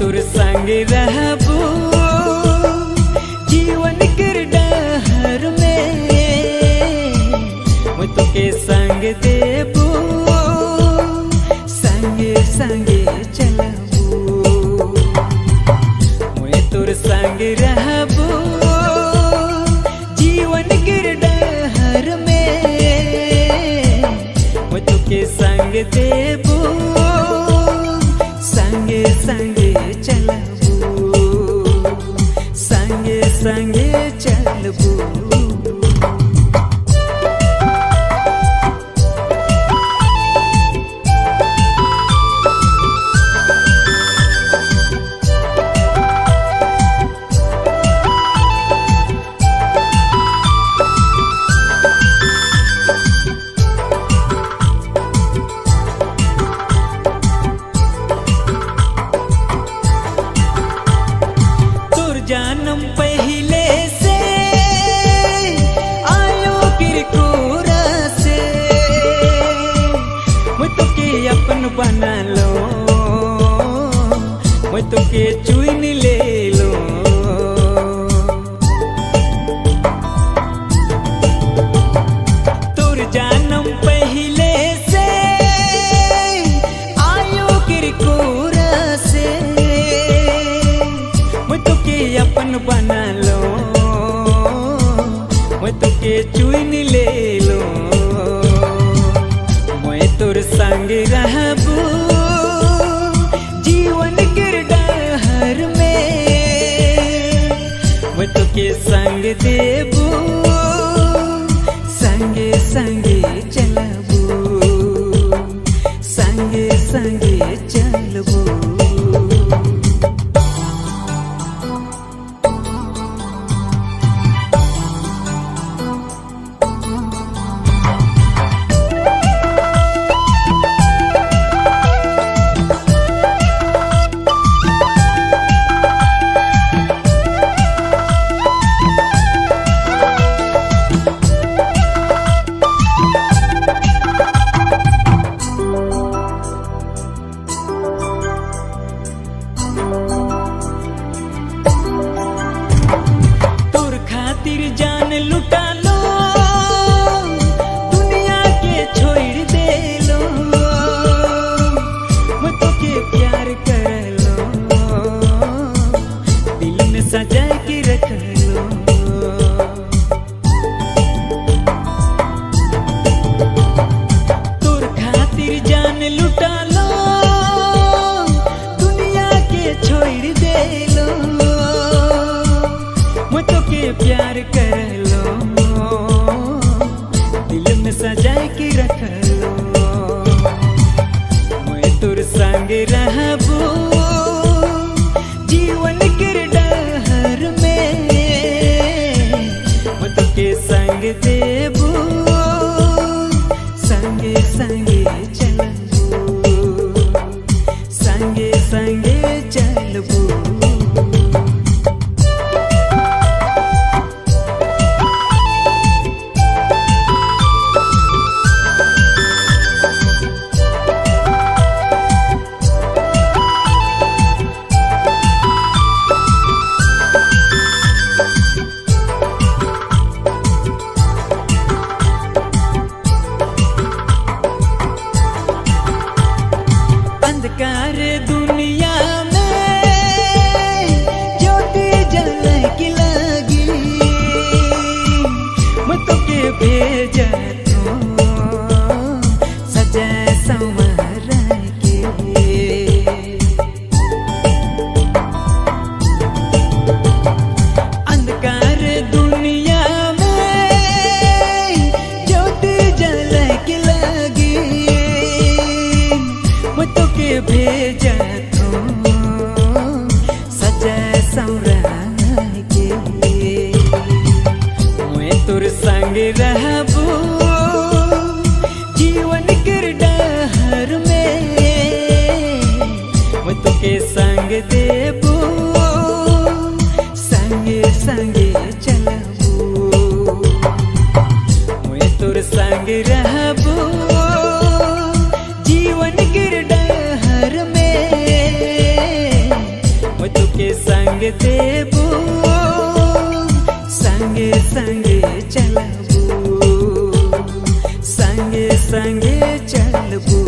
तोर संग रहबू जीवन के डहर में, मैं तोके संग देबू संगे संगे चलबू। मैं तोर संग रहबू जीवन के डहर में, मैं तोके संग देबू संगे संगे चलबू, संगे संगे चलबू। जन्म पहले से आयो किरकोर से, मैं तोके अपन बना लो, मैं तोके चुन ले लो। तोर जन्म पहले से आयो किरकोर से, मैं तोके अपन बना लो, मैं तोके चुन ले लो। मैं तोर संग रहबू जीवन के डहर में, मैं तोके संग देबू संगे संगे चलबू, संगे संगे चलबू। जान लुटा लो दुनिया के छोड़ दे लो, मैं तोके प्यार कर लो दिल में सजा के रख लो। तोर खातिर जान लुटा लो दुनिया के छोड़ दे लो, मैं तोके प्यार कर लो दिल में सजा के रख लो। मैं तोर संग रहबू जीवन के डहर में, मैं तोके संग देबू संगे संगे चलबू, संगे संगे चलबू। अंधकार दुनिया में ज्योति जलने लगी, मैं तोके भेजा तो सजा संवर के। अंधकार दुनिया में ज्योति जलने लगी, मैं तोके भेजा तो सजा संवरा के। मैं तोर संग रहबू जीवन के डहर में, मैं तोके संग देबू संगे संगे चलबू। मैं तोर संग रहबू जीवन के डहर में, संग देबू संगे संगे चलबू संगे संगे चलबू।